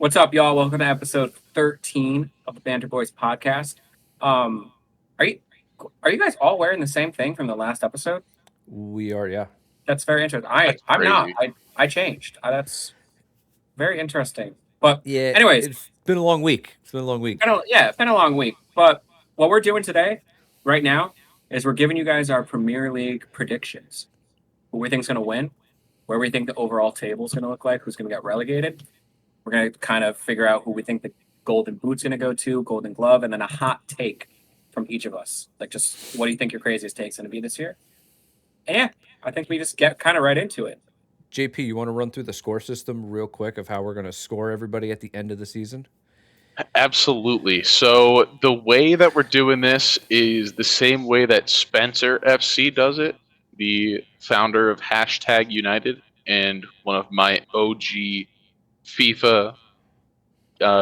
What's up, y'all? Welcome to episode 13 of the Banter Boyz podcast. Um, are you are you guys all wearing the same thing from the last episode? We are, yeah. That's very interesting. That's I'm not. crazy. I changed. That's very interesting. But Yeah, anyways, it's been a long week. It's been a long week. it's been a long week. But what we're doing today, right now, is we're giving you guys our Premier League predictions. Who we think's going to win, where we think the overall table is going to look like, who's going to get relegated. We're going to kind of figure out who we think the Golden Boot's going to go to, Golden Glove, and then a hot take from each of us. Like, just what do you think your craziest take's going to be this year? And yeah, I think we just get kind of right into it. JP, you want to run through the score system real quick of how we're going to score everybody at the end of the season? Absolutely. So the way that we're doing this is the same way that Spencer FC does it, the founder of Hashtag United and one of my OG FIFA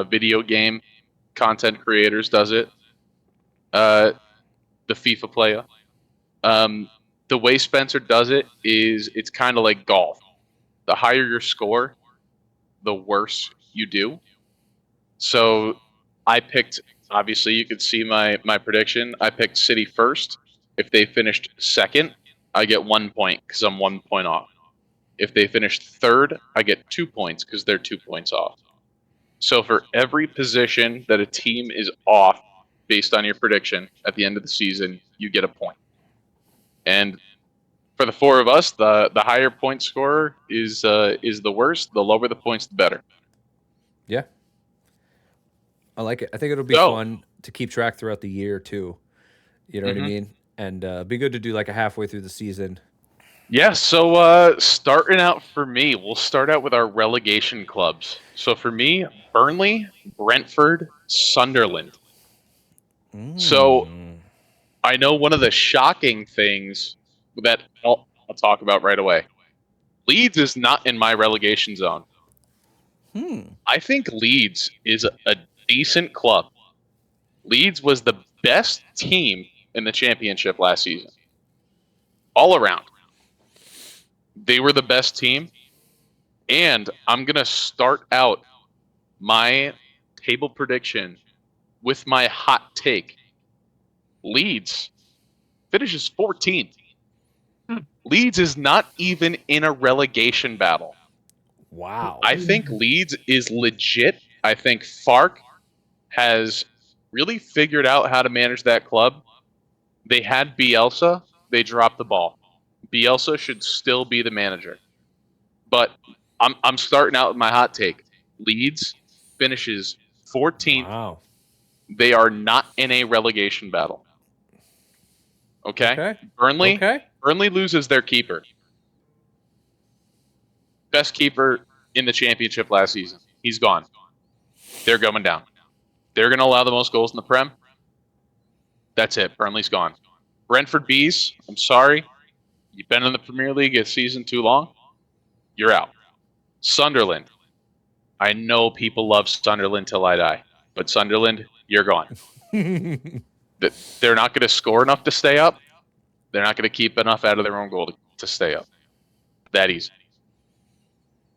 video game content creators does it. The FIFA player. The way Spencer does it is it's kind of like golf. The higher your score, the worse you do. So I picked, obviously you could see my prediction. I picked City first. If they finished second, I get 1 point because I'm 1 point off. If they finished third, I get 2 points because they're 2 points off. So for every position that a team is off based on your prediction at the end of the season, you get a point. And for the four of us, the higher point scorer is the worst. The lower the points, the better. Yeah. I like it. I think it'll be fun to keep track throughout the year, too. You know what I mean? And be good to do like a halfway through the season. Yeah, so starting out for me, we'll start out with our relegation clubs. So for me, Burnley, Brentford, Sunderland. So I know one of the shocking things that I'll talk about right away. Leeds is not in my relegation zone. I think Leeds is a decent club. Leeds was the best team in the championship last season. All around. They were the best team. And I'm going to start out my table prediction with my hot take. Leeds finishes 14th. Leeds is not even in a relegation battle. Wow. I think Leeds is legit. I think Fark has really figured out how to manage that club. They had Bielsa. They dropped the ball. Bielsa should still be the manager. But I'm starting out with my hot take. Leeds finishes 14th. Wow. They are not in a relegation battle. Okay? Burnley loses their keeper. Best keeper in the championship last season. He's gone. They're going down. They're going to allow the most goals in the Prem. That's it. Burnley's gone. Brentford Bees, I'm sorry. You've been in the Premier League a season too long. You're out. Sunderland. I know people love Sunderland till I die. But Sunderland, you're gone. They're not going to score enough to stay up. They're not going to keep enough out of their own goal to stay up. That easy.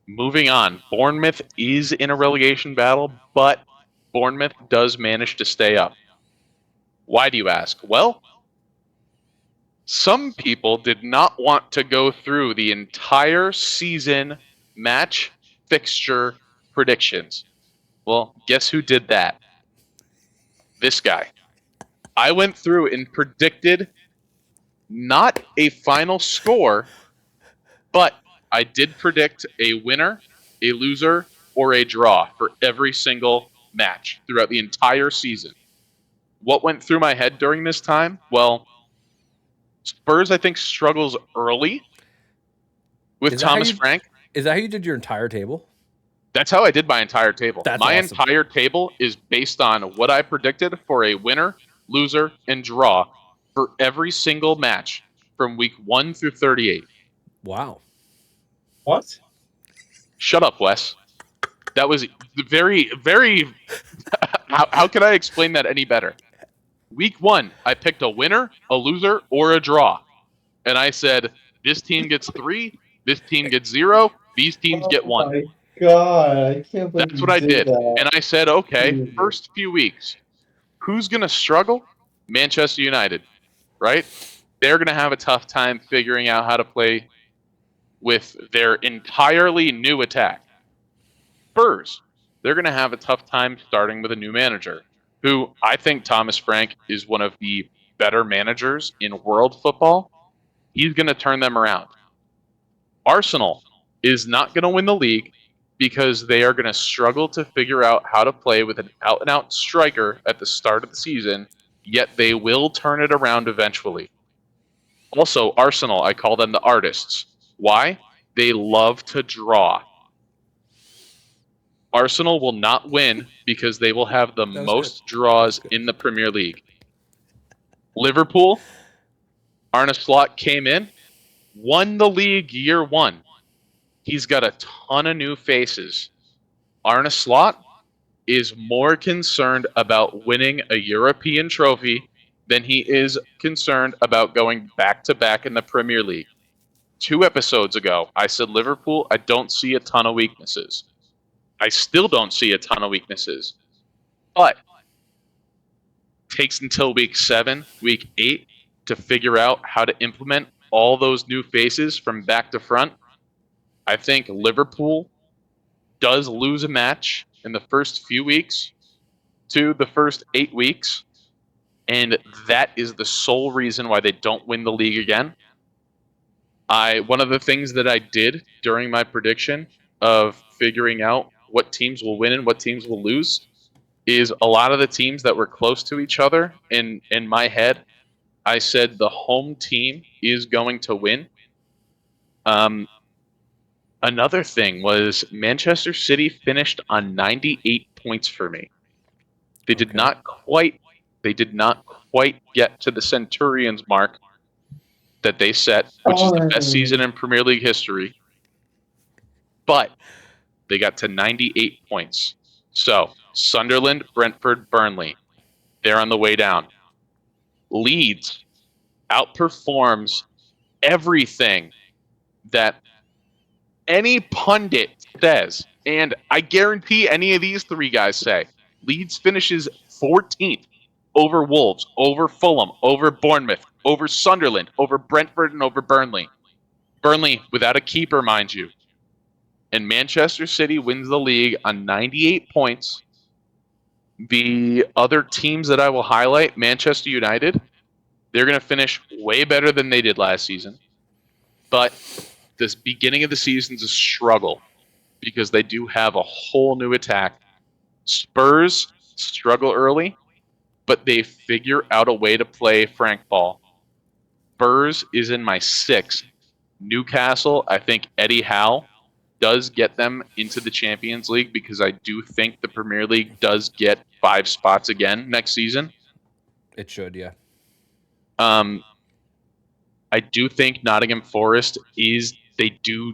Moving on. Bournemouth is in a relegation battle, but Bournemouth does manage to stay up. Why do you ask? Well, some people did not want to go through the entire season match fixture predictions. Well, guess who did that? This guy. I went through and predicted not a final score, but I did predict a winner, a loser, or a draw for every single match throughout the entire season. What went through my head during this time? Well, Spurs, I think, struggles early with Thomas Frank. Is that how you did your entire table? That's how I did my entire table. That's my awesome. entire table is based on what I predicted for a winner, loser, and draw for every single match from week 1 through 38. Wow. What? Shut up, Wes. That was very, very... how can I explain that any better? Week 1, I picked a winner, a loser, or a draw. And I said, this team gets 3, this team gets 0, these teams get 1. god, I can't believe That's you what I did did. that. And I said, okay, Jesus. first few weeks, who's going to struggle? Manchester United, right? They're going to have a tough time figuring out how to play with their entirely new attack. Spurs, they're going to have a tough time starting with a new manager, who I think Thomas Frank is one of the better managers in world football. He's going to turn them around. Arsenal is not going to win the league because they are going to struggle to figure out how to play with an out and out striker at the start of the season, yet they will turn it around eventually. Also, Arsenal, I call them the artists. Why? They love to draw. Arsenal will not win because they will have the most draws in the Premier League. Liverpool, Arne Slot came in, won the league year one. He's got a ton of new faces. Arne Slot is more concerned about winning a European trophy than he is concerned about going back to back in the Premier League. 2 episodes ago, I said Liverpool, I don't see a ton of weaknesses. I still don't see a ton of weaknesses. But it takes until week 7, week 8 to figure out how to implement all those new faces from back to front. I think Liverpool does lose a match in the first few weeks to the first 8 weeks, and that is the sole reason why they don't win the league again. One of the things that I did during my prediction of figuring out what teams will win and what teams will lose is a lot of the teams that were close to each other in my head, I said the home team is going to win. Another thing was Manchester City finished on 98 points for me. They did not quite get to the Centurions mark that they set, which is the best season in Premier League history. But they got to 98 points. So, Sunderland, Brentford, Burnley, they're on the way down. Leeds outperforms everything that any pundit says, and I guarantee any of these 3 guys say. Leeds finishes 14th over Wolves, over Fulham, over Bournemouth, over Sunderland, over Brentford, and over Burnley. Burnley without a keeper, mind you. And Manchester City wins the league on 98 points. The other teams that I will highlight, Manchester United, they're going to finish way better than they did last season. But this beginning of the season's a struggle because they do have a whole new attack. Spurs struggle early, but they figure out a way to play Frank ball. Spurs is in my 6th. Newcastle, I think Eddie Howe does get them into the Champions League because I do think the Premier League does get 5 spots again next season. It should, yeah. I do think Nottingham Forest they do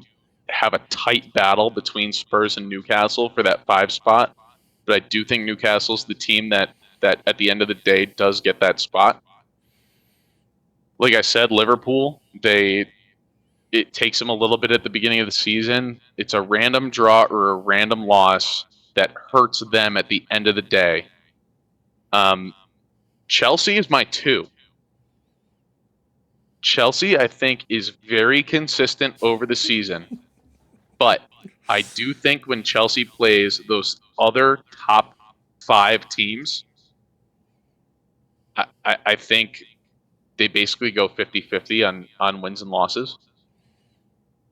have a tight battle between Spurs and Newcastle for that 5 spot, but I do think Newcastle's the team that at the end of the day does get that spot. Like I said, Liverpool, it takes them a little bit at the beginning of the season. It's a random draw or a random loss that hurts them at the end of the day. Chelsea is my 2. Chelsea, I think, is very consistent over the season. But I do think when Chelsea plays those other top 5 teams, I think they basically go 50-50 on wins and losses.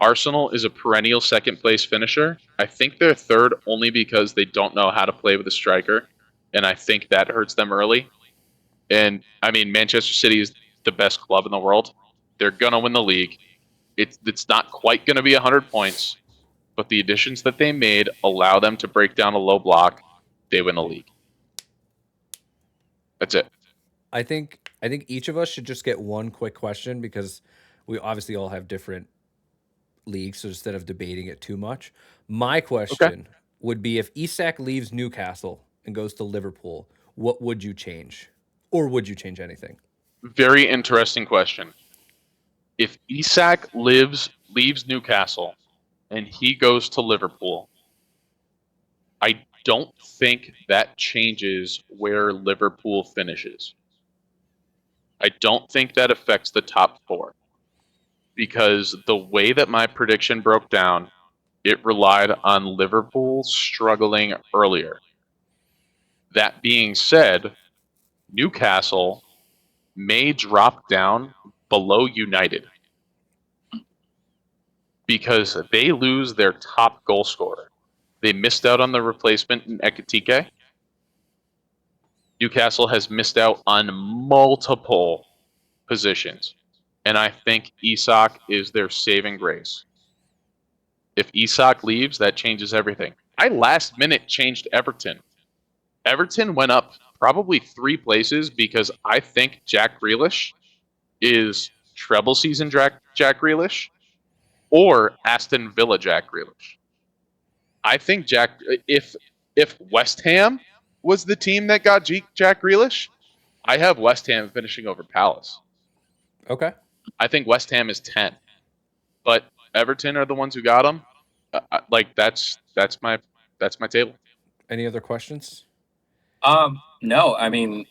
Arsenal is a perennial second-place finisher. I think they're 3rd only because they don't know how to play with a striker, and I think that hurts them early. And, I mean, Manchester City is the best club in the world. They're going to win the league. It's not quite going to be 100 points, but the additions that they made allow them to break down a low block. They win the league. That's it. I think each of us should just get one quick question because we obviously all have different leagues, so instead of debating it too much, my question would be if Isak leaves Newcastle and goes to Liverpool, what would you change? Or would you change anything? Very interesting question. If Isak leaves Newcastle and he goes to Liverpool, I don't think that changes where Liverpool finishes. I don't think that affects the top 4 because the way that my prediction broke down, it relied on Liverpool struggling earlier. That being said, Newcastle may drop down below United because they lose their top goal scorer. They missed out on the replacement in Ekitike. Newcastle has missed out on multiple positions. And I think Isak is their saving grace. If Isak leaves, that changes everything. I last minute changed Everton. Everton went up probably 3 places because I think Jack Grealish is treble season Jack Grealish or Aston Villa Jack Grealish. I think if West Ham was the team that got Jack Grealish, I have West Ham finishing over Palace. Okay. I think West Ham is 10, but Everton are the ones who got him. That's my table. Any other questions? No, I mean,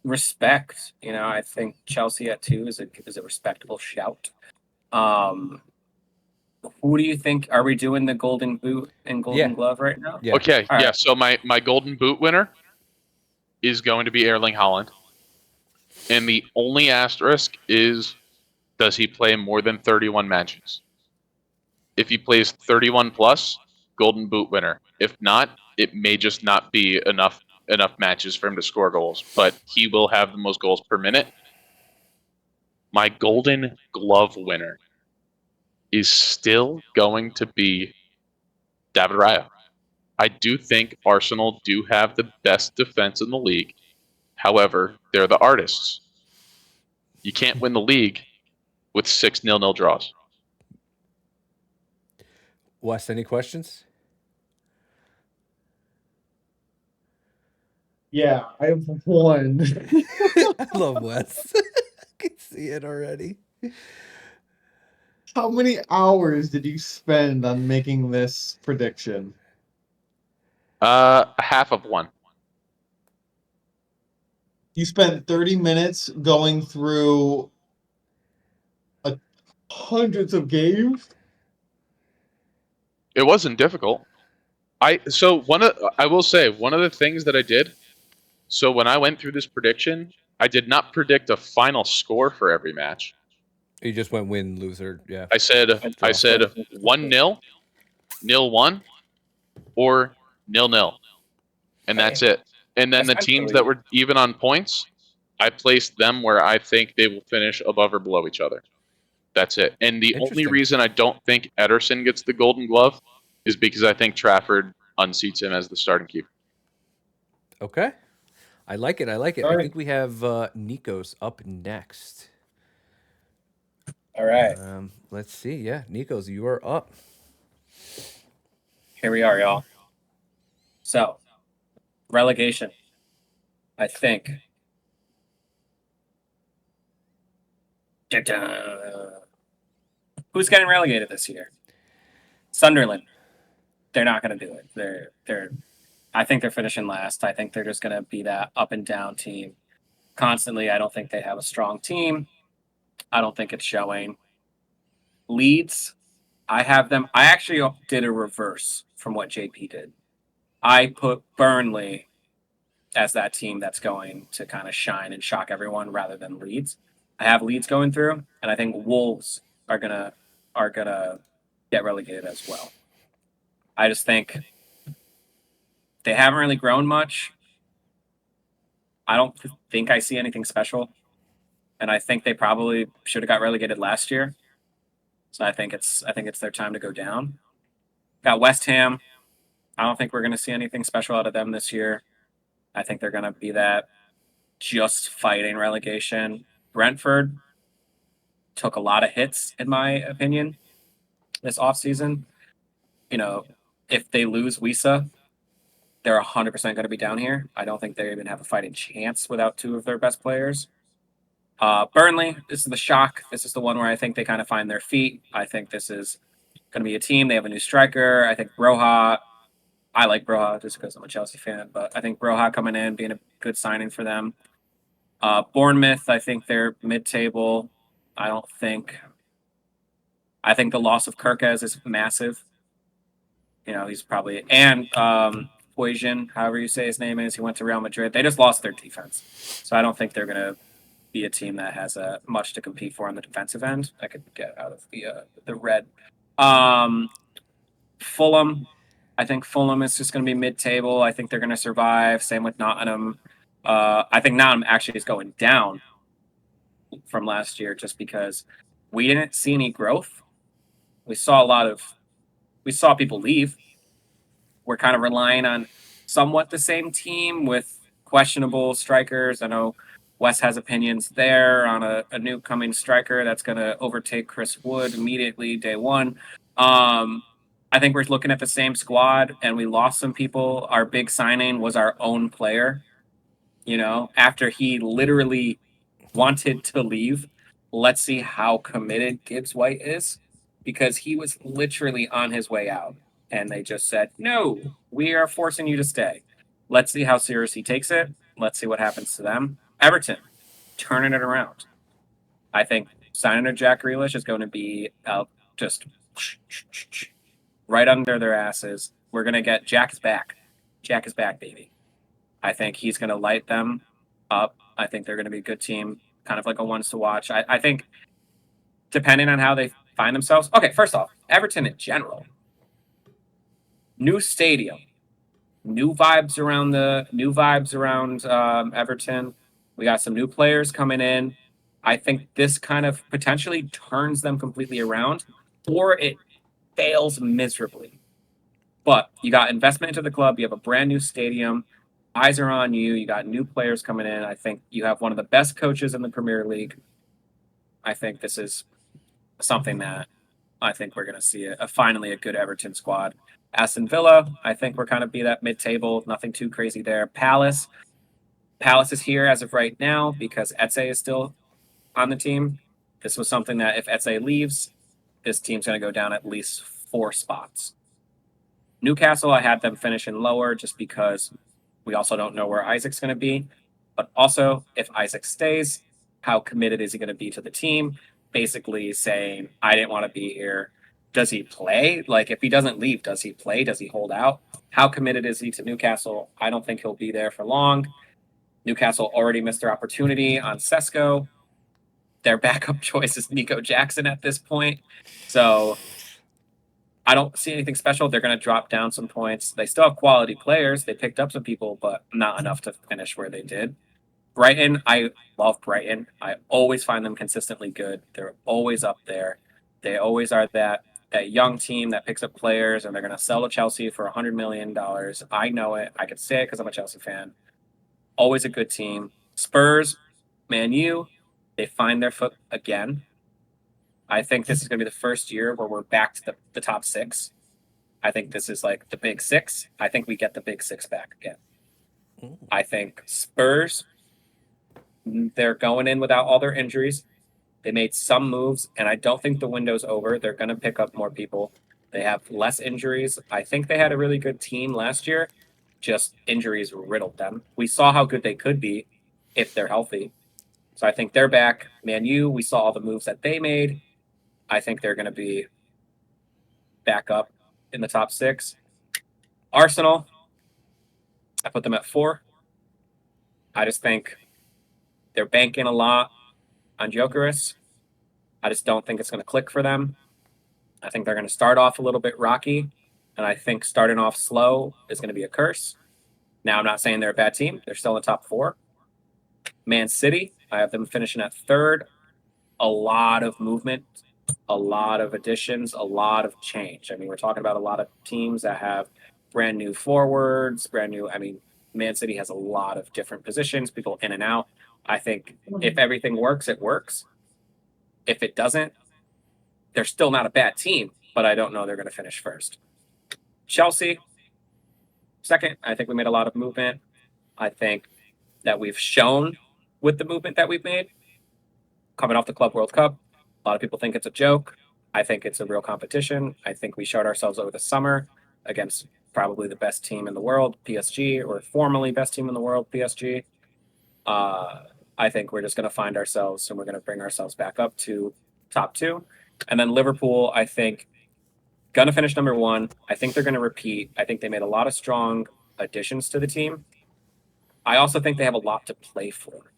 respect. You know, I think Chelsea at 2 is a respectable shout. Who do you think? Are we doing the Golden Boot and Golden Yeah. Glove right now? Yeah. Okay, All yeah. right. So my Golden Boot winner is going to be Erling Haaland, and the only asterisk is, does he play more than 31 matches? If he plays 31 plus, Golden Boot winner. If not, it may just not be enough matches for him to score goals, but he will have the most goals per minute. My Golden Glove winner is still going to be David Raya. I do think Arsenal do have the best defense in the league. However, they're the artists. You can't win the league with 6 0-0 draws. Wes, any questions? Yeah, I have one. I love Wes. I can see it already. How many hours did you spend on making this prediction? Half of one. You spent 30 minutes going through hundreds of games? It wasn't difficult. I will say one of the things that I did. So when I went through this prediction, I did not predict a final score for every match. You just went win, loser. Yeah. I said 1-0, 0-1, or 0-0, and that's it. And then the teams that were even on points, I placed them where I think they will finish above or below each other. That's it. And the only Interesting. reason I don't think Ederson gets the Golden Glove is because I think Trafford unseats him as the starting keeper. Okay. I like it. I like it. All I right. think we have Niko's up next. All right. Let's see. Yeah, Niko's, you are up. Here we are, y'all. So, relegation. I think. Da-da. Who's getting relegated this year? Sunderland. They're not going to do it. They're. I think they're finishing last. I think they're just going to be that up and down team constantly. I don't think they have a strong team. I don't think it's showing. Leeds. I have them. I actually did a reverse from what JP did. I put Burnley as that team that's going to kind of shine and shock everyone rather than Leeds. I have Leeds going through, and I think Wolves are gonna get relegated as well. I just think they haven't really grown much. I don't think I see anything special, and I think they probably should have got relegated last year. So I think it's their time to go down. Got West Ham. I don't think we're going to see anything special out of them this year. I think they're going to be that just fighting relegation. Brentford took a lot of hits, in my opinion, this offseason. You know, if they lose Wisa, they're 100% going to be down here. I don't think they even have a fighting chance without 2 of their best players. Burnley, this is the shock. This is the one where I think they kind of find their feet. I think this is going to be a team. They have a new striker. I think Broha I like Broha just because I'm a Chelsea fan, but I think Broha coming in, being a good signing for them. Bournemouth, I think they're mid-table. I think the loss of Kirkez is massive. He's probably Poison, however you say his name is. He went to Real Madrid. They just lost their defense, so I don't think they're gonna be a team that has much to compete for on the defensive end. I could get out of the red. Fulham, I think Fulham is just going to be mid-table. I think they're going to survive. Same with Nottingham. I think Nottingham actually is going down from last year just because we didn't see any growth. We saw people leave. We're kind of relying on somewhat the same team with questionable strikers. I know Wes has opinions there on a new coming striker that's going to overtake Chris Wood immediately day one. I think we're looking at the same squad, and we lost some people. Our big signing was our own player. After he literally wanted to leave. Let's see how committed Gibbs White is, because he was literally on his way out, and they just said, "No, we are forcing you to stay." Let's see how serious he takes it. Let's see what happens to them. Everton, turning it around. I think signing a Jack Grealish is going to be just right under their asses. We're going to get Jack is back. Jack is back, baby. I think he's going to light them up. I think they're going to be a good team, kind of like a ones to watch. I think depending on how they find themselves. Okay, first off, Everton in general. New stadium. New vibes around Everton. We got some new players coming in. I think this kind of potentially turns them completely around, or it fails miserably. But you got investment into the club. You have a brand new stadium. Eyes are on you. You got new players coming in. I think you have one of the best coaches in the Premier League. I think this is something that I think we're going to see finally a good Everton squad. Aston Villa, I think we're kind of be that mid-table. Nothing too crazy there. Palace is here as of right now because Eze is still on the team. This was something that if Eze leaves, this team's going to go down at least 4 spots. Newcastle, I had them finishing lower just because we also don't know where Isaac's going to be. But also, if Isaac stays, how committed is he going to be to the team? Basically saying, I didn't want to be here. Does he play? Like, if he doesn't leave, does he play? Does he hold out? How committed is he to Newcastle? I don't think he'll be there for long. Newcastle already missed their opportunity on Sesko. Their backup choice is Nico Jackson at this point. So I don't see anything special. They're going to drop down some points. They still have quality players. They picked up some people, but not enough to finish where they did. Brighton, I love Brighton. I always find them consistently good. They're always up there. They always are that young team that picks up players, and they're going to sell to Chelsea for $100 million. I know it. I can say it because I'm a Chelsea fan. Always a good team. Spurs, Man U, they find their foot again. I think this is going to be the first year where we're back to the top 6. I think this is like the big 6. I think we get the big 6 back again. I think Spurs, they're going in without all their injuries. They made some moves, and I don't think the window's over. They're going to pick up more people. They have less injuries. I think they had a really good team last year. Just injuries riddled them. We saw how good they could be if they're healthy. So I think they're back. Man U, we saw all the moves that they made. I think they're going to be back up in the top 6. Arsenal, I put them at 4. I just think they're banking a lot on Gyökeres. I just don't think it's going to click for them. I think they're going to start off a little bit rocky, and I think starting off slow is going to be a curse. Now, I'm not saying they're a bad team. They're still in the top 4. Man City, I have them finishing at 3rd. A lot of movement, a lot of additions, a lot of change. I mean, we're talking about a lot of teams that have brand new forwards, Man City has a lot of different positions, people in and out. I think if everything works, it works. If it doesn't, they're still not a bad team, but I don't know they're going to finish first. Chelsea, 2nd. I think we made a lot of movement. I think that we've shown with the movement that we've made, coming off the Club World Cup, a lot of people think it's a joke. I think it's a real competition. I think we showed ourselves over the summer against probably the best team in the world, PSG, or formerly best team in the world, PSG. I think we're just going to find ourselves and we're going to bring ourselves back up to top 2. And then Liverpool, I think, going to finish number 1. I think they're going to repeat. I think they made a lot of strong additions to the team. I also think they have a lot to play for.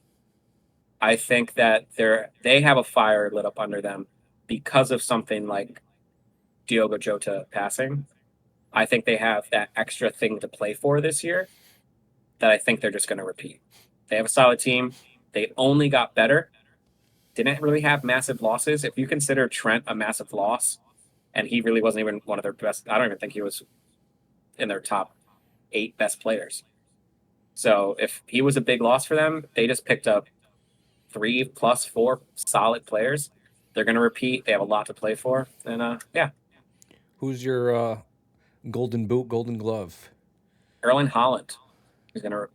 I think that they have a fire lit up under them because of something like Diogo Jota passing. I think they have that extra thing to play for this year that I think they're just going to repeat. They have a solid team. They only got better. Didn't really have massive losses. If you consider Trent a massive loss, and he really wasn't even one of their best, I don't even think he was in their top 8 best players. So if he was a big loss for them, they just picked up 3 plus 4 solid players. They're going to repeat. They have a lot to play for. And yeah. Who's your golden boot, golden glove? Erling Haaland. He's gonna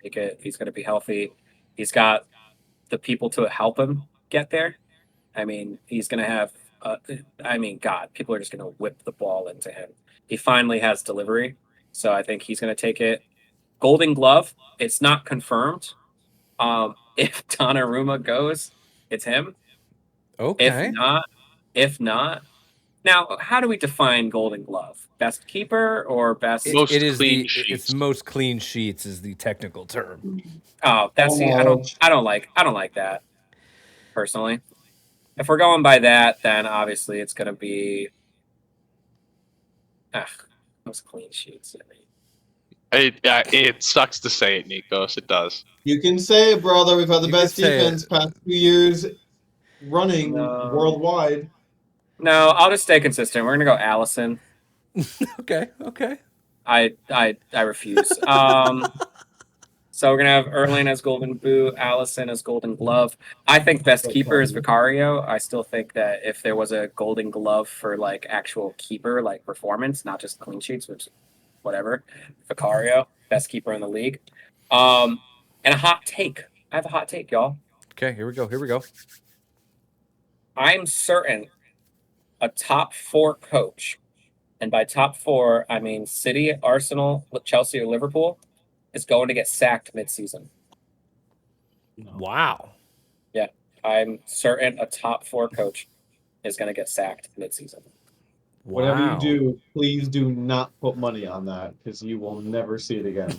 take it. He's gonna be healthy. He's got the people to help him get there. I mean, he's gonna have. God, people are just gonna whip the ball into him. He finally has delivery, so I think he's gonna take it. Golden Glove. It's not confirmed. If Donnarumma goes, it's him. Okay. If not. Now, how do we define Golden Glove? Best keeper or best? Most It is clean the sheets. it's most clean sheets is the technical term. Oh, that's I don't like that personally. If we're going by that, then obviously it's gonna be most clean sheets. It sucks to say it, Nikos. It does. You can say it, brother. We've had the You best can say defense it. past 2 years running No. worldwide. No, I'll just stay consistent. We're gonna go Allison. Okay. I refuse. So we're gonna have Erling as Golden Boot, Allison as Golden Glove. I think best keeper is Vicario. I still think that if there was a Golden Glove for like actual keeper, like performance, not just clean sheets, which whatever, Vicario, best keeper in the league. And a hot take. I have a hot take, y'all. Okay, here we go. I'm certain a top 4 coach, and by top 4 I mean City, Arsenal, Chelsea, or Liverpool, is going to get sacked mid-season. Wow. Yeah, I'm certain a top 4 coach is going to get sacked mid-season. Whatever you Wow. do, please do not put money on that because you will never see it again.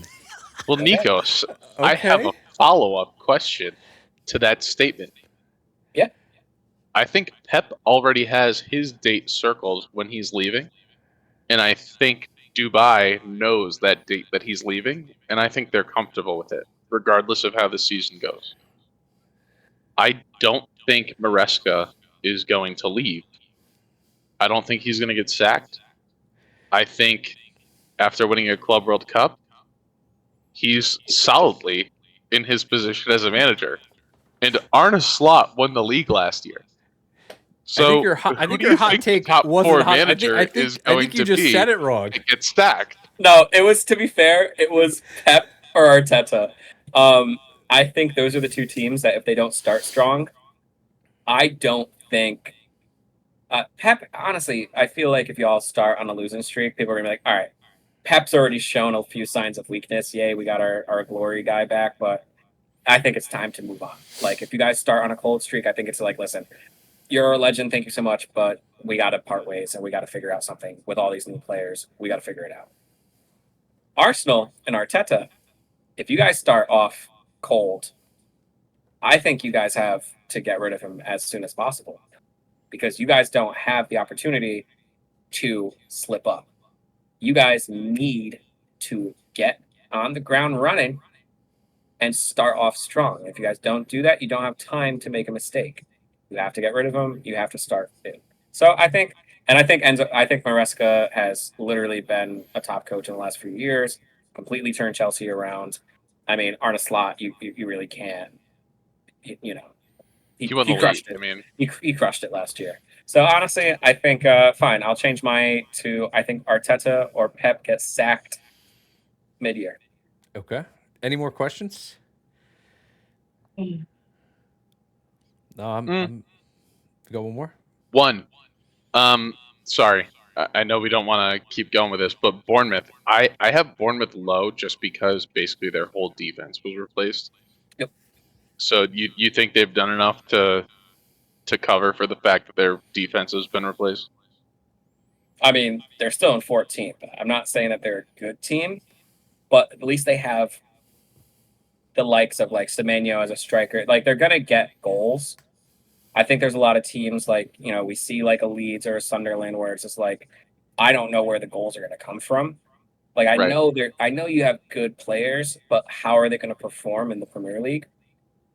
Well, Okay. Nikos, I have a Okay. follow-up question to that statement. Yeah. I think Pep already has his date circled when he's leaving, and I think Dubai knows that date that he's leaving, and I think they're comfortable with it, regardless of how the season goes. I don't think Maresca is going to leave. I don't think he's going to get sacked. I think after winning a Club World Cup, he's solidly in his position as a manager. And Arne Slot won the league last year. So I think your hot take the top wasn't 4 hot. manager is I going think you to just be said it wrong. to get stacked. No, it was, to be fair, it was Pep or Arteta. I think those are the 2 teams that if they don't start strong, I don't think Pep, honestly, I feel like if y'all start on a losing streak, people are gonna be like, all right, Pep's already shown a few signs of weakness. Yay, we got our glory guy back, but I think it's time to move on. Like, if you guys start on a cold streak, I think it's like, listen, you're a legend, thank you so much, but we got to part ways and we got to figure out something with all these new players. We got to figure it out. Arsenal and Arteta, if you guys start off cold, I think you guys have to get rid of him as soon as possible because you guys don't have the opportunity to slip up. You guys need to get on the ground running and start off strong. If you guys don't do that, you don't have time to make a mistake. You have to get rid of him. You have to start new. So I think Maresca has literally been a top coach in the last few years, completely turned Chelsea around. I mean, Arne Slot, you really can't. You know, He won the league. I mean, he crushed it last year. So honestly, I think fine. I'll change my to I think Arteta or Pep gets sacked mid-year. Okay. Any more questions? No, I'm go one more. one. Sorry. I know we don't want to keep going with this, but Bournemouth, I have Bournemouth low just because basically their whole defense was replaced. Yep. So you think they've done enough to cover for the fact that their defense has been replaced? I mean, they're still in 14th. I'm not saying that they're a good team, but at least they have the likes of like Semenyo as a striker. Like they're gonna get goals. I think there's a lot of teams like, we see like a Leeds or a Sunderland where it's just like, I don't know where the goals are gonna come from. Like Right. I know you have good players, but how are they gonna perform in the Premier League?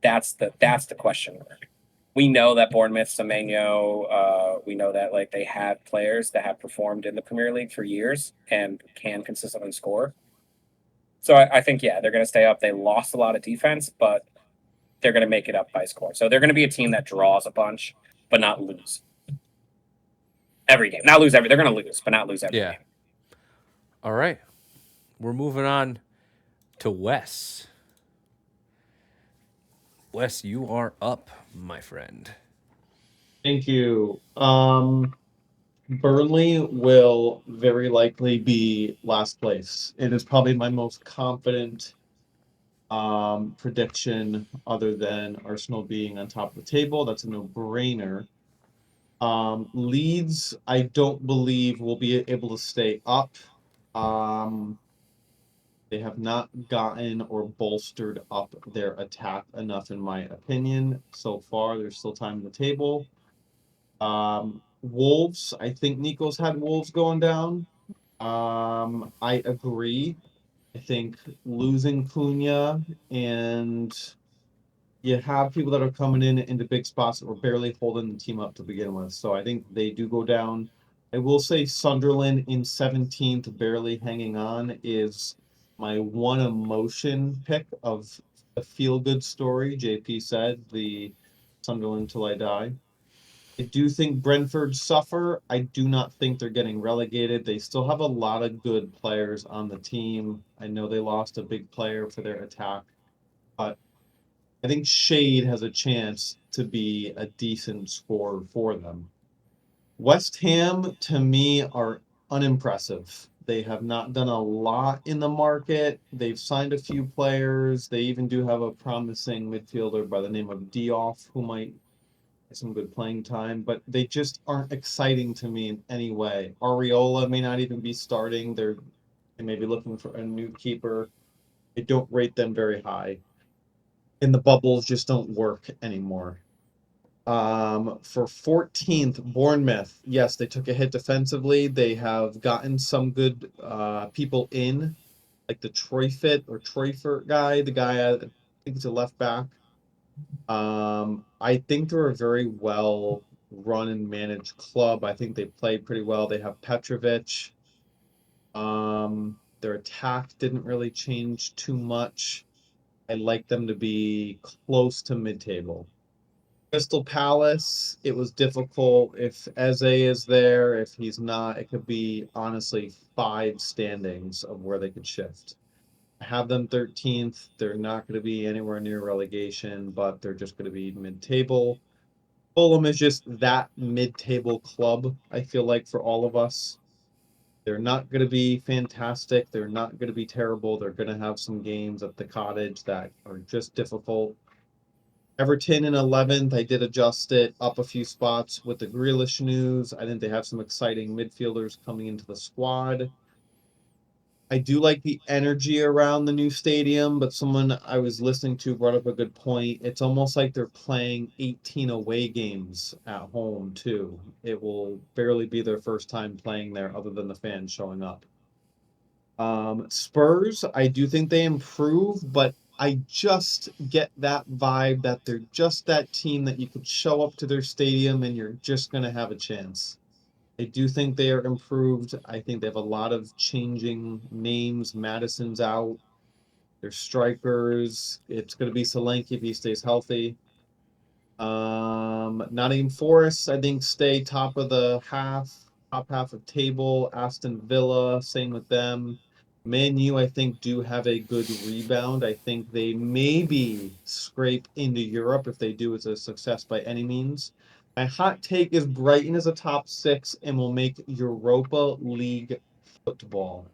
That's the question mark. We know that Bournemouth, Semenyo, we know that like they have players that have performed in the Premier League for years and can consistently score. So I think they're going to stay up. They lost a lot of defense, but they're going to make it up by score. So they're going to be a team that draws a bunch, but not lose every game. Not lose every. They're going to lose, but not lose every game. All right, we're moving on to Wes. Wes, you are up, my friend. Thank you. Burnley will very likely be last place. It is probably my most confident prediction other than Arsenal being on top of the table. That's a no-brainer. Leeds, I don't believe will be able to stay up. They have not gotten or bolstered up their attack enough, in my opinion. So far, there's still time in the table. Wolves, I think Niko's had Wolves going down. I agree. I think losing Cunha and you have people that are coming in into big spots that were barely holding the team up to begin with. So I think they do go down. I will say Sunderland in 17th, barely hanging on, is my one emotion pick of a feel-good story. JP said the Sunderland till I die. I do think Brentford suffer. I do not think they're getting relegated. They still have a lot of good players on the team. I know they lost a big player for their attack, but I think Shade has a chance to be a decent scorer for them. West Ham, to me, are unimpressive. They have not done a lot in the market. They've signed a few players. They even do have a promising midfielder by the name of Diouf, who might get some good playing time, but they just aren't exciting to me in any way. Areola may not even be starting. They may be looking for a new keeper. I don't rate them very high. And the bubbles just don't work anymore. For 14th, Bournemouth, yes, they took a hit defensively. They have gotten some good people in, like the Troyfort guy, the guy I think he's a left back. I think they're a very well run and managed club. I think they play pretty well. They have Petrovic. Their attack didn't really change too much. I like them to be close to mid-table. Crystal Palace, it was difficult. If Eze is there, if he's not, it could be honestly 5 standings of where they could shift. I have them 13th. They're not going to be anywhere near relegation, but they're just going to be mid-table. Fulham is just that mid-table club, I feel like, for all of us. They're not going to be fantastic. They're not going to be terrible. They're going to have some games at the Cottage that are just difficult. Everton in 11th, I did adjust it up a few spots with the Grealish news. I think they have some exciting midfielders coming into the squad. I do like the energy around the new stadium, but someone I was listening to brought up a good point. It's almost like they're playing 18 away games at home, too. It will barely be their first time playing there other than the fans showing up. Spurs, I do think they improve, but I just get that vibe that they're just that team that you could show up to their stadium and you're just going to have a chance. I do think they are improved. I think they have a lot of changing names. Madison's out. Their strikers. It's going to be Solanke if he stays healthy. Nottingham Forest, I think, stay top half of table. Aston Villa, same with them. Man U, I think, do have a good rebound. I think they maybe scrape into Europe. If they do, it's a success by any means. My hot take is Brighton is a top 6 and will make Europa League football.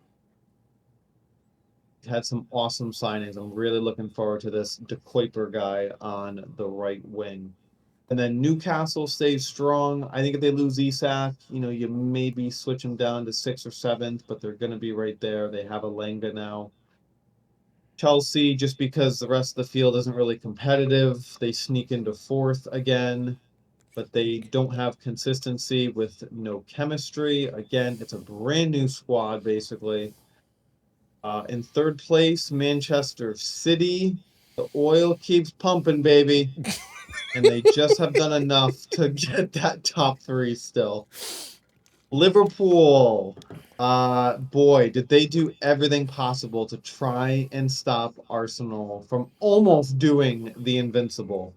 Had some awesome signings. I'm really looking forward to this De Kuiper guy on the right wing. And then Newcastle stays strong. I think if they lose Isak, you maybe switch them down to 6th or 7th, but they're going to be right there. They have a Lenga now. Chelsea, just because the rest of the field isn't really competitive, they sneak into 4th again, but they don't have consistency with no chemistry. Again, it's a brand new squad, basically. In 3rd place, Manchester City. The oil keeps pumping, baby. And they just have done enough to get that top 3 still. Liverpool. Boy, did they do everything possible to try and stop Arsenal from almost doing the invincible.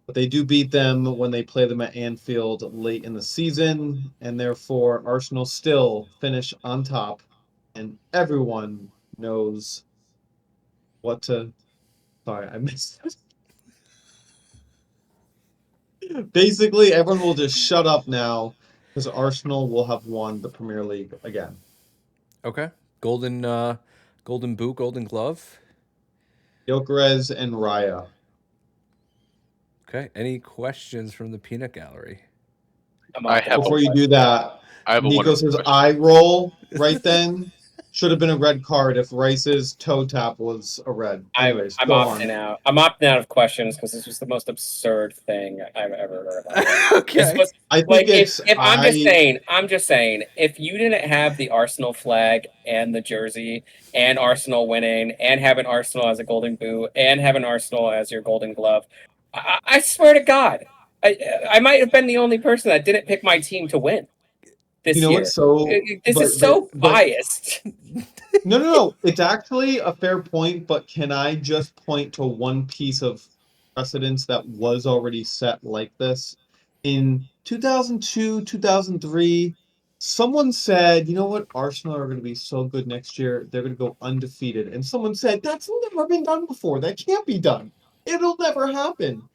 But they do beat them when they play them at Anfield late in the season, and therefore Arsenal still finish on top, and everyone knows what to... Sorry, I missed it. Basically, everyone will just shut up now because Arsenal will have won the Premier League again. Okay. Golden boot, golden glove. Gyökeres and Raya. Okay. Any questions from the peanut gallery? I have Before you do that, I have a Niko wonderful says question. eye roll right then. Should have been a red card if Rice's toe tap was a red. Anyways, I'm go opting on. out. I'm opting out of questions because this was the most absurd thing I've ever heard of. This Okay. was I think like it's if I'm just saying, if you didn't have the Arsenal flag and the jersey and Arsenal winning and having Arsenal as a golden boot and having Arsenal as your golden glove, I swear to God, I might have been the only person that didn't pick my team to win this year. what's so This is so biased. No. It's actually a fair point, but can I just point to one piece of precedence that was already set like this? In 2002, 2003, someone said, you know what, Arsenal are going to be so good next year, they're going to go undefeated. And someone said, that's never been done before. That can't be done. It'll never happen.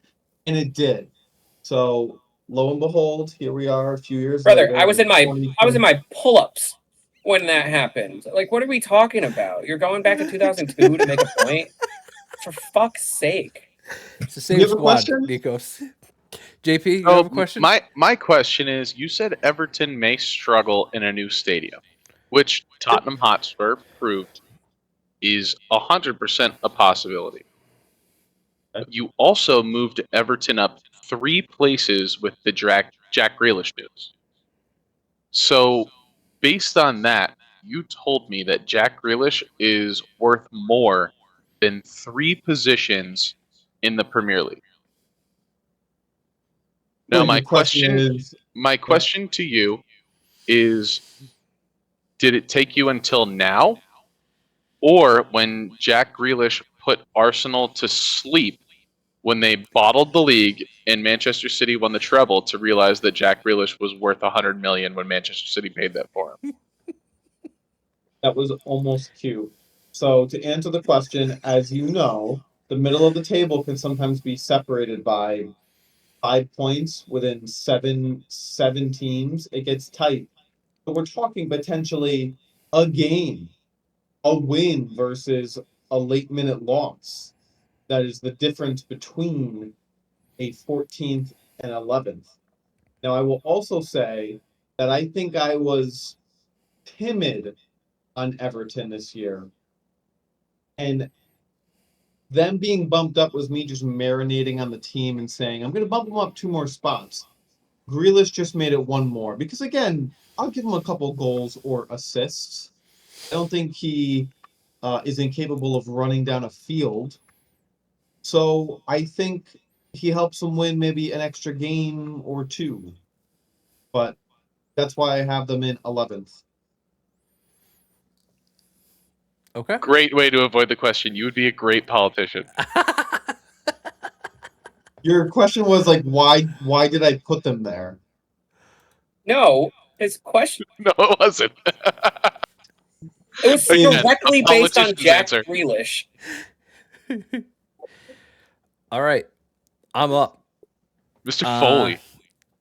And it did. So lo and behold, here we are a few years Brother, later. I was in my pull-ups when that happened. Like, what are we talking about? You're going back to 2002 to make a point? For fuck's sake. It's the same You have a squad, question? Nikos. JP, you have a question? My question is, you said Everton may struggle in a new stadium, which Tottenham Hotspur proved is 100% a possibility. You also moved Everton up 3 places with the Jack Grealish news. So, based on that, you told me that Jack Grealish is worth more than 3 positions in the Premier League. Now, So my your question is, question to you is, did it take you until now, or when Jack Grealish put Arsenal to sleep when they bottled the league and Manchester City won the treble, to realize that Jack Grealish was worth 100 million when Manchester City paid that for him? that was almost cute. So to answer the question, as you know, the middle of the table can sometimes be separated by 5 points within seven teams. It gets tight. But we're talking potentially a game, a win versus a late minute loss. That is the difference between a 14th and 11th. Now, I will also say that I think I was timid on Everton this year. And them being bumped up was me just marinating on the team and saying, I'm going to bump them up 2 more spots. Grealish just made it 1 more. Because again, I'll give him a couple goals or assists. I don't think he is incapable of running down a field. So I think he helps them win maybe an extra game or 2. But that's why I have them in 11th. Okay. Great way to avoid the question. You would be a great politician. Your question was like, why did I put them there? No, his question. No, it wasn't. It was Again, directly a based on politician's Jack answer. Grealish. All right. I'm up. Mr. Foley.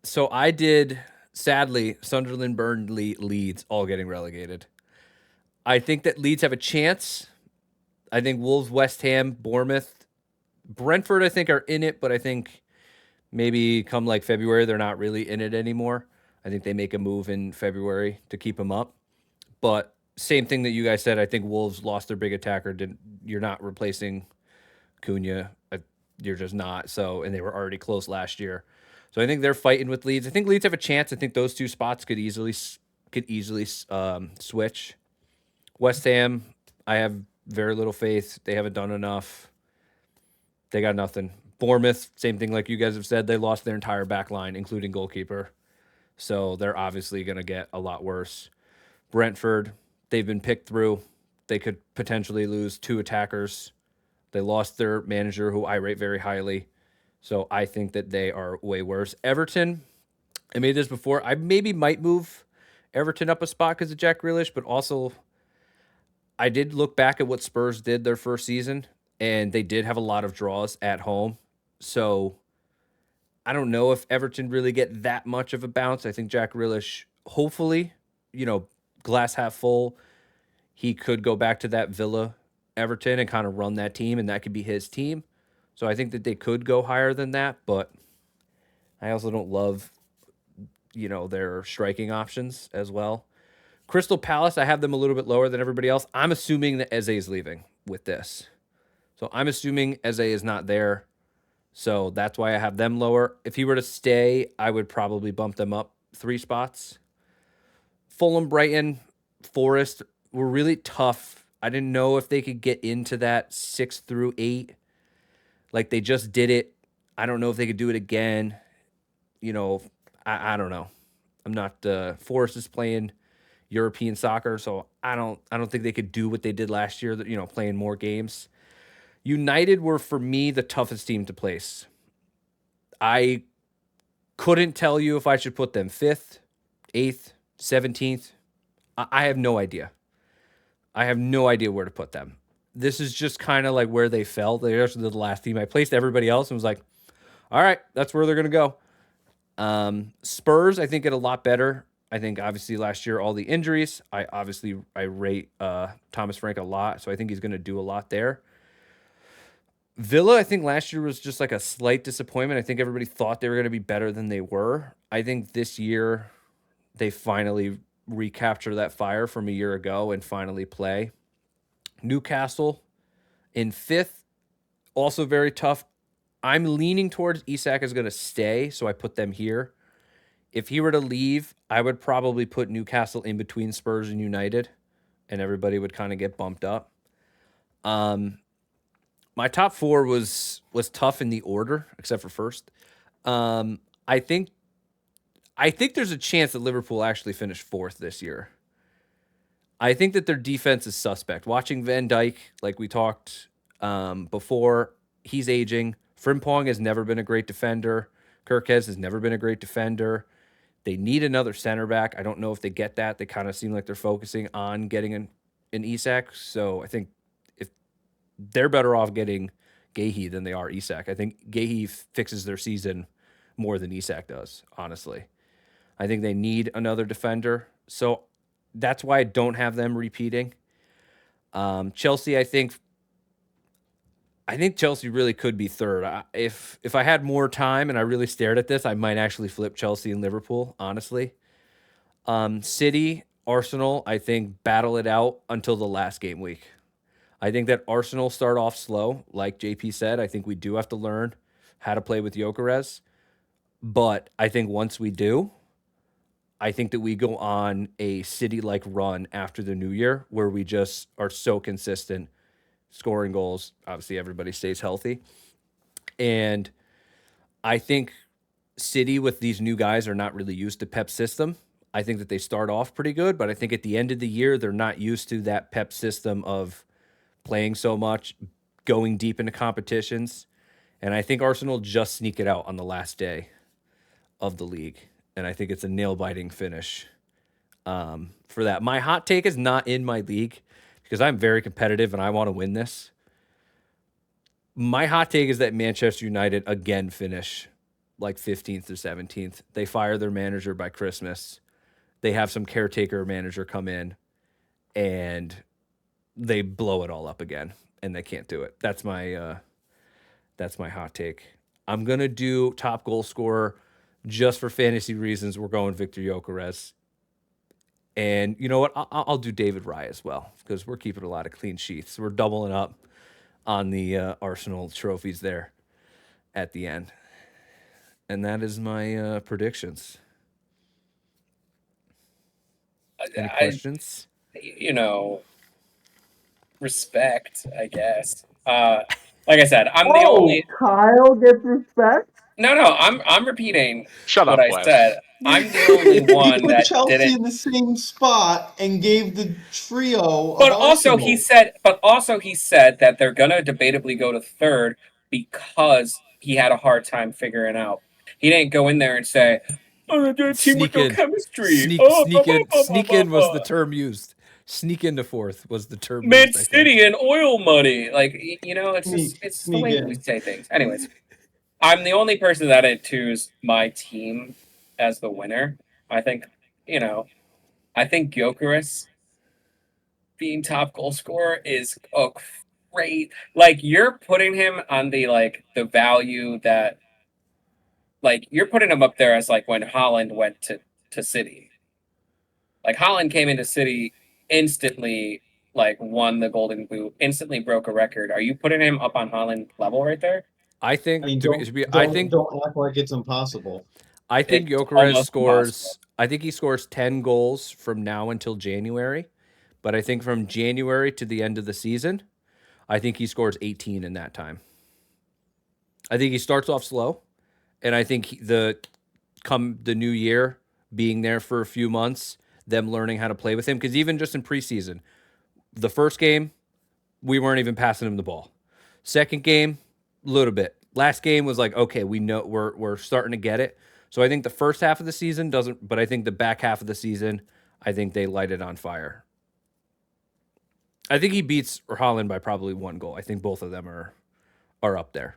So I did, sadly, Sunderland, Burnley, Leeds all getting relegated. I think that Leeds have a chance. I think Wolves, West Ham, Bournemouth, Brentford, I think are in it, but I think maybe come like February, they're not really in it anymore. I think they make a move in February to keep them up. But same thing that you guys said. I think Wolves lost their big attacker. You're not replacing Cunha. You're just not. So, and they were already close last year. So I think they're fighting with Leeds. I think Leeds have a chance. I think those two spots could easily switch. West Ham, I have very little faith. They haven't done enough. They got nothing. Bournemouth, same thing like you guys have said. They lost their entire back line, including goalkeeper. So they're obviously going to get a lot worse. Brentford, they've been picked through. They could potentially lose 2 attackers. They lost their manager, who I rate very highly. So I think that they are way worse. Everton, I made this before. I maybe might move Everton up a spot because of Jack Grealish, but also I did look back at what Spurs did their first season, and they did have a lot of draws at home. So I don't know if Everton really get that much of a bounce. I think Jack Grealish, hopefully, glass half full, he could go back to that Villa Everton and kind of run that team, and that could be his team. So I think that they could go higher than that, but I also don't love, their striking options as well. Crystal Palace, I have them a little bit lower than everybody else. I'm assuming that Eze is leaving with this. So I'm assuming Eze is not there. So that's why I have them lower. If he were to stay, I would probably bump them up 3 spots. Fulham, Brighton, Forest were really tough. I didn't know if they could get into that 6 through 8. Like they just did it. I don't know if they could do it again. I don't know. I'm not Forest is playing European soccer, so I don't think they could do what they did last year, playing more games. United were, for me, the toughest team to place. I couldn't tell you if I should put them 5th, 8th, 17th. I have no idea. I have no idea where to put them. This is just kind of like where they fell. They're the last team. I placed everybody else and was like, all right, that's where they're going to go. Spurs, I think, get a lot better. I think, obviously, last year, all the injuries. I rate Thomas Frank a lot, so I think he's going to do a lot there. Villa, I think last year was just like a slight disappointment. I think everybody thought they were going to be better than they were. I think this year they finally recapture that fire from a year ago and finally play. Newcastle in 5th, also very tough. I'm leaning towards Isak is going to stay, so I put them here. If he were to leave, I would probably put Newcastle in between Spurs and United, and everybody would kind of get bumped up. My top 4 was tough in the order, except for first. I think there's a chance that Liverpool actually finish 4th this year. I think that their defense is suspect. Watching Van Dijk, like we talked before, he's aging. Frimpong has never been a great defender. Kirkes has never been a great defender. They need another center back. I don't know if they get that. They kind of seem like they're focusing on getting an Isak. So I think they're better off getting Gahey than they are Isak. I think Gahey fixes their season more than Isak does, honestly. I think they need another defender. So that's why I don't have them repeating. Chelsea, I think Chelsea really could be 3rd. If I had more time and I really stared at this, I might actually flip Chelsea and Liverpool, honestly. City, Arsenal, I think battle it out until the last game week. I think that Arsenal start off slow, like JP said. I think we do have to learn how to play with Gyökeres. But I think once we do, I think that we go on a City-like run after the new year where we just are so consistent, scoring goals. Obviously, everybody stays healthy. And I think City with these new guys are not really used to Pep's system. I think that they start off pretty good, but I think at the end of the year, they're not used to that Pep system of playing so much, going deep into competitions. And I think Arsenal just sneak it out on the last day of the league. And I think it's a nail-biting finish for that. My hot take is not in my league because I'm very competitive and I want to win this. My hot take is that Manchester United again finish like 15th or 17th. They fire their manager by Christmas. They have some caretaker manager come in, and they blow it all up again, and they can't do it. That's my hot take. I'm gonna do top goal scorer just for fantasy reasons. We're going Victor Gyökeres. And you know what? I'll do David Raya as well because we're keeping a lot of clean sheets. We're doubling up on the Arsenal trophies there at the end. And that is my predictions. Any questions? Respect, I guess. Like I said, I'm the only. Kyle gets respect. No, I'm repeating Shut what up, I Wes. said. I'm the only one He put that Chelsea didn't. in the same spot and gave the trio. But of also Arsenal. he said that they're gonna debatably go to third because he had a hard time figuring out. He didn't go in there and say, "Oh, they're a team with no chemistry." Sneak in was the term used. Sneak into fourth was the term Man used. I think. City and oil money. Like, it's just it's the Sneak way in. we say things. Anyways, I'm the only person that didn't choose my team as the winner. I think Gyökeres being top goal scorer is a great. Like, you're putting him on the value that, like, you're putting him up there as like when Haaland went to City. Like, Haaland came into City instantly, like, won the Golden Boot, instantly broke a record. Are you putting him up on Haaland level right there? I think. I mean, to be- I think. don't act like it's impossible. I think It's Gyökeres almost scores. impossible. I think he scores 10 goals from now until January, but I think from January to the end of the season, I think he scores 18 in that time. I think he starts off slow, and I think the new year, being there for a few months, them learning how to play with him, because even just in preseason, the first game, we weren't even passing him the ball. Second game, a little bit. Last game was like, okay, we know we're starting to get it. So I think the first half of the season doesn't, but I think the back half of the season, I think they light it on fire. I think he beats Haaland by probably 1 goal. I think both of them are up there.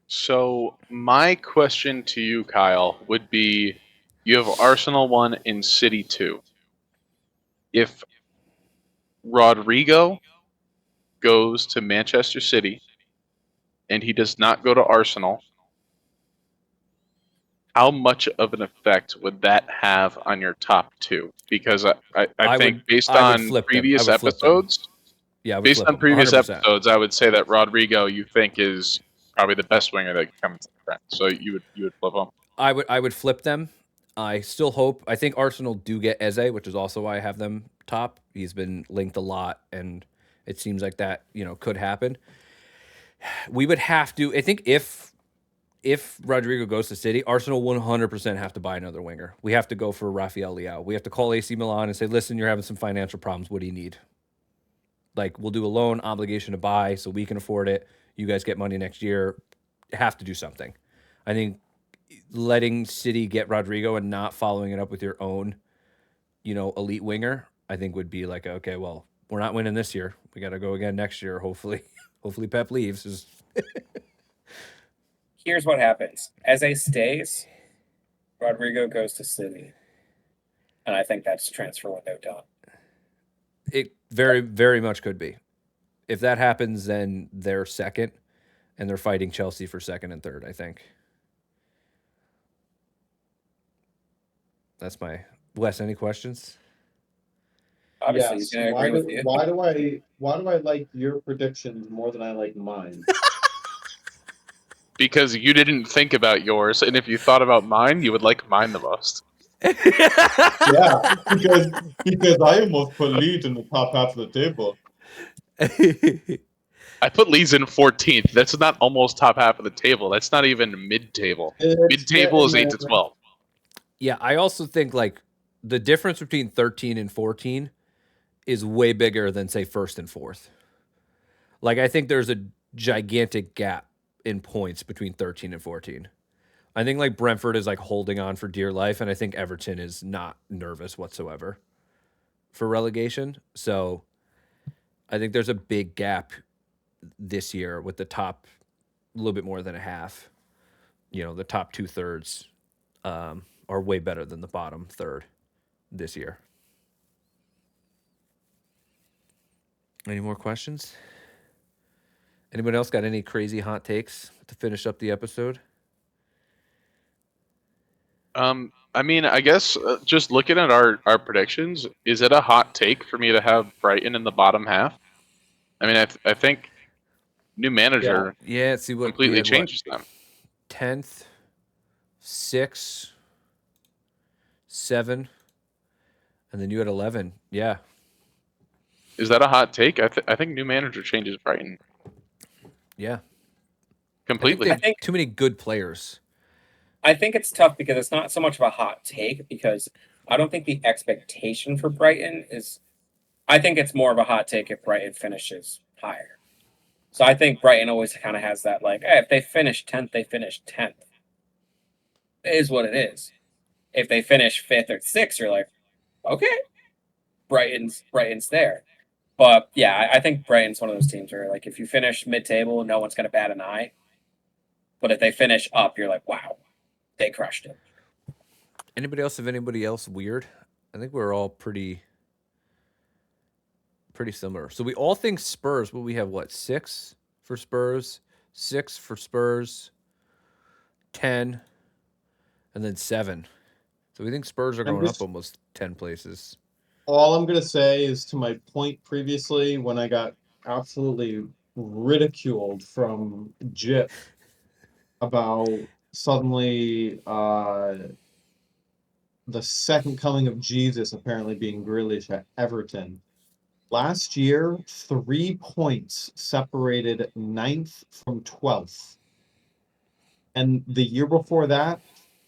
So my question to you, Kyle, would be: you have Arsenal 1 and City 2. If Rodrigo goes to Manchester City and he does not go to Arsenal, how much of an effect would that have on your top 2? Because I think based I would on flip them. previous I would flip them. episodes, Yeah, I would based flip on them, previous 100%. episodes, I would say that Rodrigo you think is probably the best winger that can come into the Prem. So you would flip him. I would flip them. I still hope. I think Arsenal do get Eze, which is also why I have them top. He's been linked a lot, and it seems like that could happen. We would have to. I think if Rodrigo goes to City, Arsenal 100% have to buy another winger. We have to go for Rafael Leao. We have to call AC Milan and say, listen, you're having some financial problems. What do you need? Like, we'll do a loan obligation to buy so we can afford it. You guys get money next year. Have to do something. I think letting City get Rodrigo and not following it up with your own, elite winger, I think would be like, okay, well, we're not winning this year. We got to go again next year. Hopefully Pep leaves. Here's what happens. Eze stays, Rodrigo goes to City. And I think that's transfer window done. It very, very much could be. If that happens, then they're second, and they're fighting Chelsea for second and third, I think. That's my... Wes, any questions? Obviously, he's going to agree with you. Why do I like your predictions more than I like mine? Because you didn't think about yours, and if you thought about mine, you would like mine the most. Yeah, because I almost put Leeds in the top half of the table. I put Leeds in 14th. That's not almost top half of the table. That's not even mid-table. Mid-table is 8 to 12. Yeah, I also think like the difference between 13 and 14 is way bigger than say first and fourth. Like I think there's a gigantic gap in points between 13 and 14. I think like Brentford is like holding on for dear life, and I think Everton is not nervous whatsoever for relegation. So I think there's a big gap this year with the top a little bit more than a half. the top 2/3 are way better than the bottom third this year. Any more questions? Anybody else got any crazy hot takes to finish up the episode? I mean, I guess just looking at our predictions, is it a hot take for me to have Brighton in the bottom half? I mean, I think new manager Yeah, see what completely you had, changes them. 10th, 6, 7, and then you had 11. Yeah. Is that a hot take? I think new manager changes Brighton Yeah. I think completely. they have too many good players. I think it's tough because it's not so much of a hot take because I don't think the expectation for Brighton is. I think it's more of a hot take if Brighton finishes higher. So I think Brighton always kind of has that like, hey, if they finish 10th, they finish 10th. It is what it is. If they finish 5th or 6th, you're like, okay, Brighton's there. But yeah, I think Brighton's one of those teams where like if you finish mid-table, no one's gonna bat an eye. But if they finish up, you're like, wow, they crushed it. Anybody else have anybody else weird? I think we're all pretty similar. So we all think Spurs, but we have what? 6 for Spurs, 6 for Spurs, 10, and then 7. So we think Spurs are going up almost 10 places. All I'm gonna say is to my point previously when I got absolutely ridiculed from Jip about suddenly the second coming of Jesus apparently being Grealish at Everton. Last year, 3 points separated 9th from 12th. And the year before that,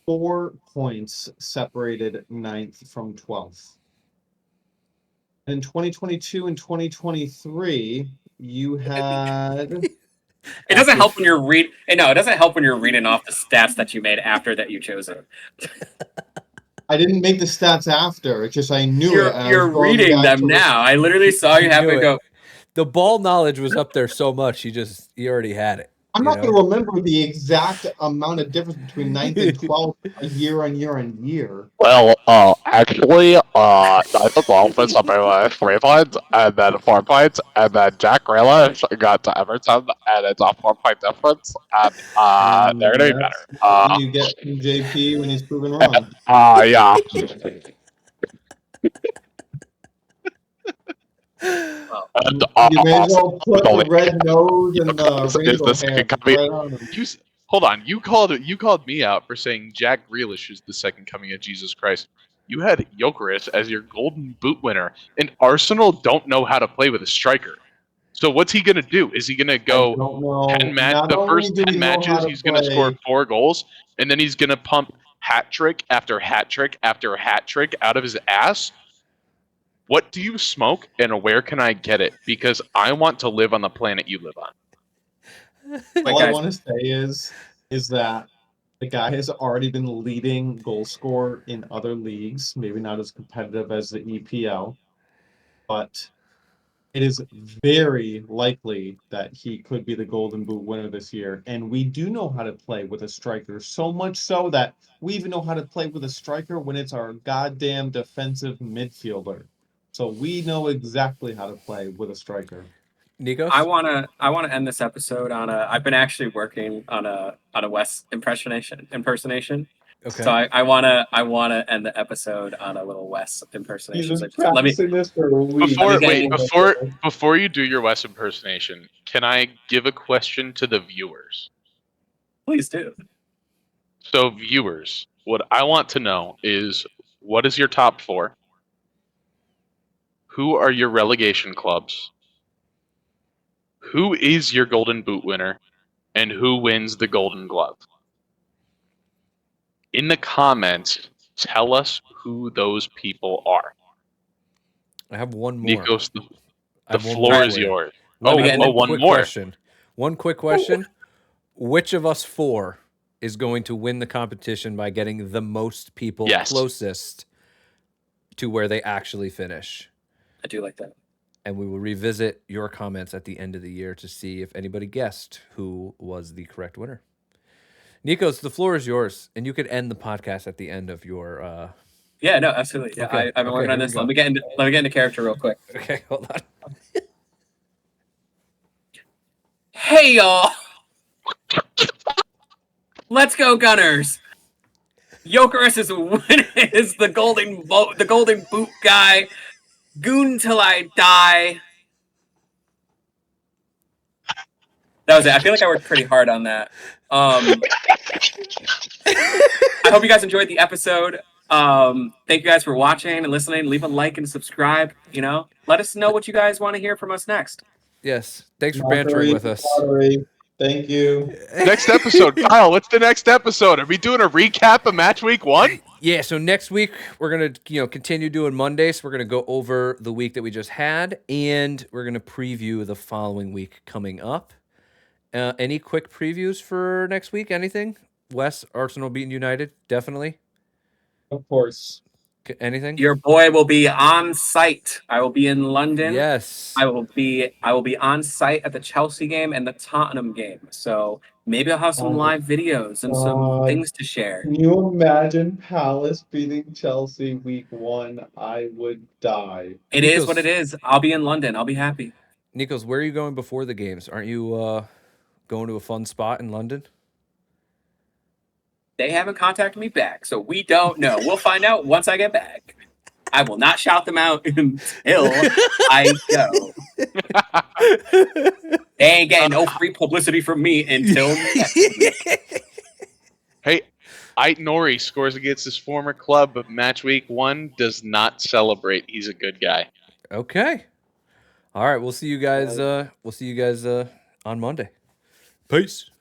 4 points separated 9th from 12th. In 2022 and 2023, you had. It doesn't help when you're it doesn't help when you're reading off the stats that you made after that you chose it. I didn't make the stats after. It's just I knew You're, it. And you're reading them now. I literally saw you have knew to it. go. The ball knowledge was up there so much, you already had it. I'm not going to remember the exact amount of difference between 9th and 12th year on year on year. Well, actually, Nathan Dolphins up by 3 points, and then 4 points, and then Jack Grealish got to Everton, and it's a 4-point difference, and they're gonna be better. What you get from JP when he's proven wrong. Yeah. And, You may as well put the red nose and is the rainbow the second hair coming. right on him. Hold on, you called me out for saying Jack Grealish is the second coming of Jesus Christ. You had Gyökeres as your Golden Boot winner, and Arsenal don't know how to play with a striker. So what's he gonna do? Is he gonna go 10 matches? The first 10 matches, he's gonna score 4 goals, and then he's gonna pump hat trick after hat trick after hat trick out of his ass? What do you smoke, and where can I get it? Because I want to live on the planet you live on. All I want to say is that the guy has already been leading goal scorer in other leagues, maybe not as competitive as the EPL, but it is very likely that he could be the Golden Boot winner this year. And we do know how to play with a striker, so much so that we even know how to play with a striker when it's our goddamn defensive midfielder. So we know exactly how to play with a striker. Niko? I wanna end this episode on a. I've been actually working on a Wes impersonation. Okay. So I wanna end the episode on a little Wes impersonation. He's So been let me. practicing this for a week. Before you do your Wes impersonation, can I give a question to the viewers? Please do. So viewers, what I want to know is what is your top 4? Who are your relegation clubs? Who is your Golden Boot winner? And who wins the Golden Glove? In the comments, tell us who those people are. I have one more. Nikos, the floor is yours. One more. Question. One quick question. Which of us 4 is going to win the competition by getting the most people closest to where they actually finish? I do like that. And we will revisit your comments at the end of the year to see if anybody guessed who was the correct winner. Nikos, the floor is yours, and you could end the podcast at the end of your. Yeah, no, absolutely. Yeah, Okay, I've been working here on we this. go. Let me get into character real quick. Okay, hold on. Hey y'all, let's go Gunners. Jokeris is the golden boot guy. Goon till I die. That was it. I feel like I worked pretty hard on that. I hope you guys enjoyed the episode. Thank you guys for watching and listening. Leave a like and subscribe. Let us know what you guys want to hear from us next. Yes, thanks for bantering with us. Thank you. Next episode, Kyle. What's the next episode? Are we doing a recap of match week 1? Yeah, so next week we're gonna continue doing Mondays. We're gonna go over the week that we just had, and we're gonna preview the following week coming up. Any quick previews for next week? Anything? Wes, Arsenal beating United, definitely. Of course. Anything? Your boy will be on site. I will be in London. Yes. I will be on site at the Chelsea game and the Tottenham game. So maybe I'll have some live videos and some things to share. Can you imagine Palace beating Chelsea week 1? I would die. It is what it is. I'll be in London. I'll be happy. Nikos, where are you going before the games? Aren't you going to a fun spot in London? They haven't contacted me back, so we don't know. We'll find out once I get back. I will not shout them out until I go. They ain't getting no free publicity from me until next week. Hey, Ait Nori scores against his former club, but match week 1 does not celebrate. He's a good guy. Okay. All right, we'll see you guys. On Monday. Peace.